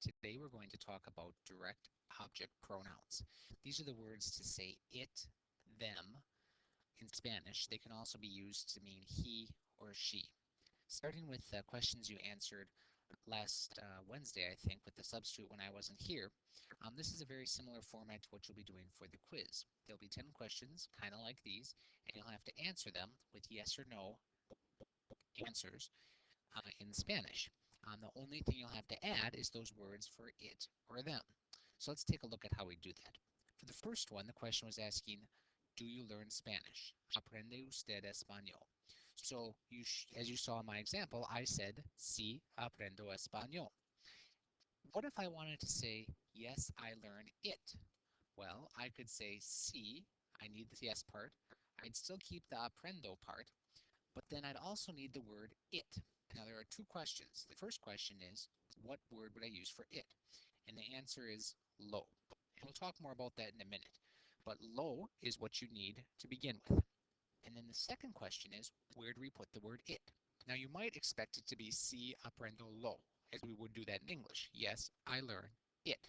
Today we're going to talk about direct object pronouns. These are the words to say it, them in Spanish. They can also be used to mean he or she. Starting with questions you answered last Wednesday, I think, with the substitute when I wasn't here, this is a very similar format to what you'll be doing for the quiz. There'll be 10 questions, kind of like these, and you'll have to answer them with yes or no answers in Spanish. The only thing you'll have to add is those words for it or them. So let's take a look at how we do that. For the first one, the question was asking, do you learn Spanish? ¿Aprende usted español? So as you saw in my example, I said, sí, aprendo español. What if I wanted to say, yes, I learn it? Well, I could say, sí, I need the yes part. I'd still keep the aprendo part, but then I'd also need the word it. Now there are two questions. The first question is, what word would I use for it? And the answer is lo. And we'll talk more about that in a minute. But lo is what you need to begin with. And then the second question is, where do we put the word it? Now you might expect it to be si aprendo lo, as we would do that in English. Yes, I learn it.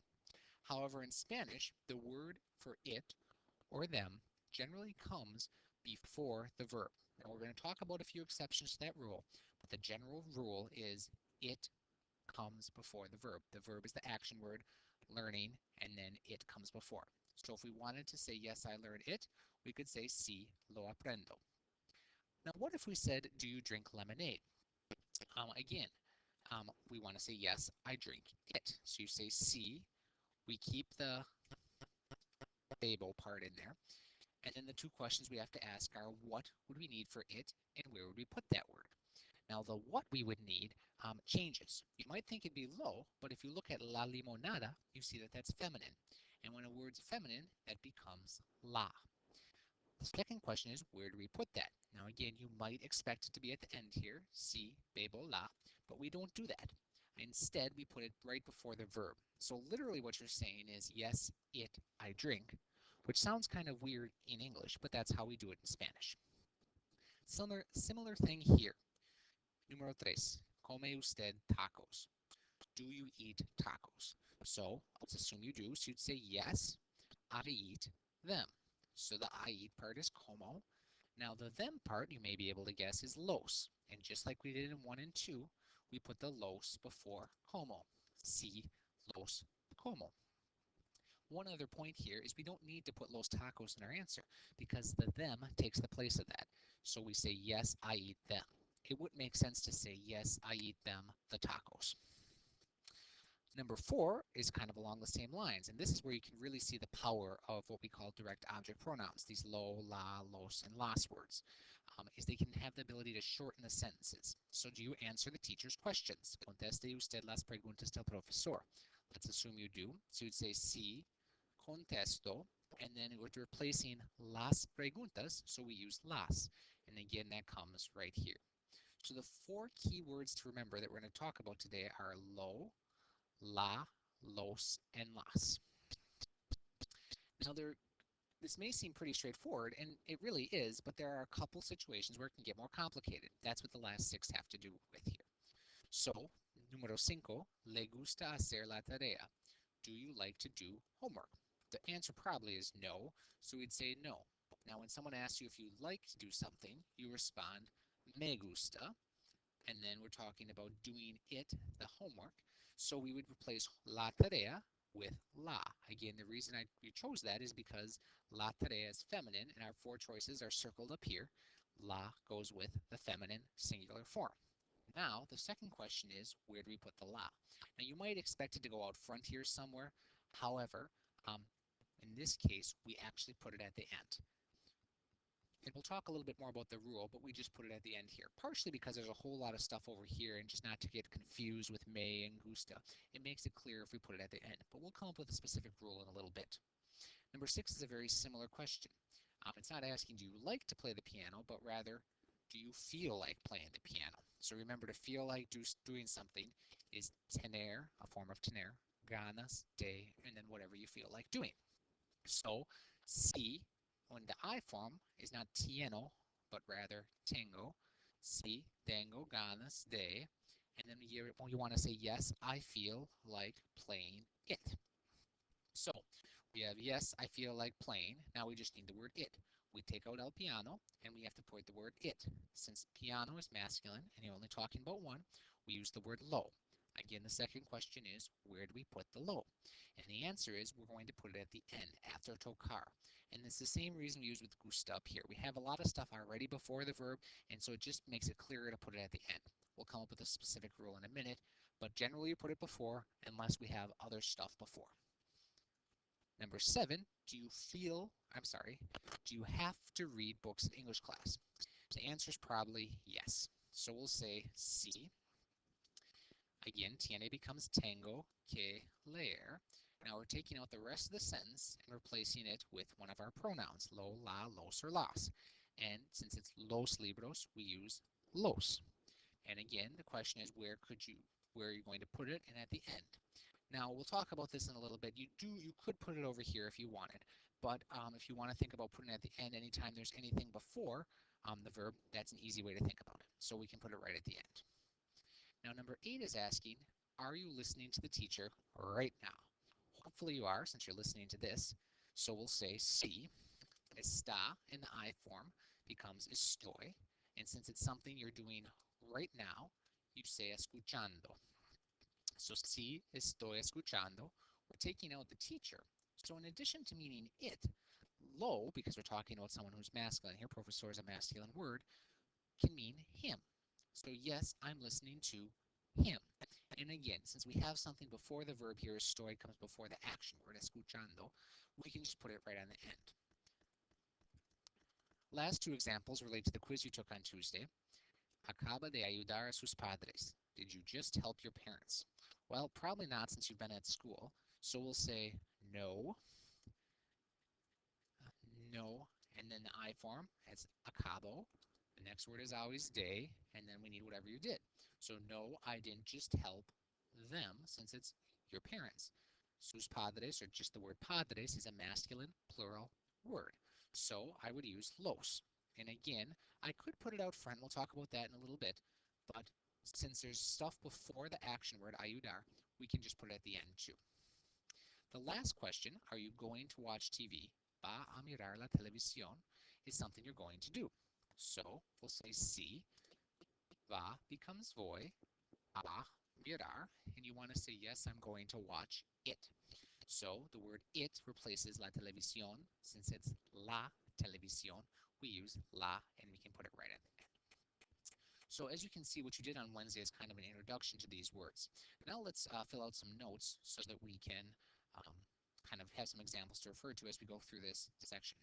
However, in Spanish, the word for it or them generally comes before the verb. Now we're going to talk about a few exceptions to that rule, but the general rule is it comes before the verb. The verb is the action word, learning, and then it comes before. So if we wanted to say, yes, I learned it, we could say, sí, lo aprendo. Now, what if we said, do you drink lemonade? Again, we want to say, yes, I drink it. So you say, sí, we keep the bebo part in there. And then the two questions we have to ask are, what would we need for it, and where would we put that word? Now, the what we would need changes. You might think it'd be lo, but if you look at la limonada, you see that that's feminine. And when a word's feminine, that becomes la. The second question is, where do we put that? Now, again, you might expect it to be at the end here, si, bebo, la, but we don't do that. Instead, we put it right before the verb. So literally what you're saying is, yes, it, I drink, which sounds kind of weird in English, but that's how we do it in Spanish. Similar thing here. Número 3. Come usted tacos? Do you eat tacos? So let's assume you do. So you'd say, yes, I eat them. So the I eat part is como. Now the them part, you may be able to guess, is los. And just like we did in 1 and 2, we put the los before como. Si los como. One other point here is we don't need to put los tacos in our answer because the them takes the place of that. So we say, yes, I eat them. It wouldn't make sense to say, yes, I eat them, the tacos. Number 4 is kind of along the same lines, and this is where you can really see the power of what we call direct object pronouns, these lo, la, los, and las words, is they can have the ability to shorten the sentences. So do you answer the teacher's questions? Conteste usted las preguntas del profesor. Let's assume you do. So you'd say, sí, contesto, and then we're replacing las preguntas, so we use las. And again, that comes right here. So the 4 key words to remember that we're going to talk about today are lo, la, los, and las. Now, this may seem pretty straightforward, and it really is, but there are a couple situations where it can get more complicated. That's what the last 6 have to do with here. So, número 5, le gusta hacer la tarea? Do you like to do homework? The answer probably is no, so we'd say no. Now, when someone asks you if you like to do something, you respond, me gusta, and then we're talking about doing it, the homework. So we would replace la tarea with la. Again, the reason we chose that is because la tarea is feminine, and our 4 choices are circled up here. La goes with the feminine singular form. Now, the second question is, where do we put the la? Now, you might expect it to go out front here somewhere. However, in this case, we actually put it at the end. And we'll talk a little bit more about the rule, but we just put it at the end here, partially because there's a whole lot of stuff over here, and just not to get confused with me and gusta. It makes it clear if we put it at the end, but we'll come up with a specific rule in a little bit. Number 6 is a very similar question. It's not asking, do you like to play the piano, but rather, do you feel like playing the piano? So remember, to feel like doing something is tener, a form of tener, ganas, de, and then whatever you feel like doing. So, si, when the I form is not tieno, but rather tengo. Si tengo ganas de, And then you want to say, yes, I feel like playing it. So we have, yes, I feel like playing. Now we just need the word it. We take out el piano and we have to put the word it. Since piano is masculine and you're only talking about one, we use the word lo. Again, the second question is, where do we put the lo? And the answer is, we're going to put it at the end, after tocar. And it's the same reason we use with gusta up here. We have a lot of stuff already before the verb, and so it just makes it clearer to put it at the end. We'll come up with a specific rule in a minute, but generally you put it before unless we have other stuff before. Number 7, do you have to read books in English class? The answer is probably yes. So we'll say sí. Again, tiene becomes tengo que leer. Now we're taking out the rest of the sentence and replacing it with one of our pronouns, lo, la, los, or las. And since it's los libros, we use los. And again, the question is, where are you going to put it? And at the end. Now we'll talk about this in a little bit. You could put it over here if you wanted, but if you want to think about putting it at the end anytime there's anything before the verb, that's an easy way to think about it. So we can put it right at the end. Now number 8 is asking, are you listening to the teacher right now? Hopefully you are, since you're listening to this. So we'll say sí. Está in the I form becomes estoy, and since it's something you're doing right now, you say escuchando. So sí, estoy escuchando. We're taking out the teacher. So in addition to meaning it, lo, because we're talking about someone who's masculine here, professor is a masculine word, can mean him. So yes, I'm listening to him. And again, since we have something before the verb here, estoy comes before the action word, escuchando, we can just put it right on the end. Last two examples relate to the quiz you took on Tuesday. Acaba de ayudar a sus padres. Did you just help your parents? Well, probably not since you've been at school. So we'll say no, no, and then the I form has acabo. The next word is always de, and then we need whatever you did. So no, I didn't just help them since it's your parents. Sus padres, or just the word padres, is a masculine plural word. So I would use los. And again, I could put it out front. We'll talk about that in a little bit. But since there's stuff before the action word, ayudar, we can just put it at the end too. The last question, are you going to watch TV? Va a mirar la televisión is something you're going to do. So we'll say sí, va becomes voy, a mirar, and you want to say, yes, I'm going to watch it. So the word it replaces la televisión. Since it's la televisión, we use la, and we can put it right at the end. So as you can see, what you did on Wednesday is kind of an introduction to these words. Now let's fill out some notes so that we can kind of have some examples to refer to as we go through this section.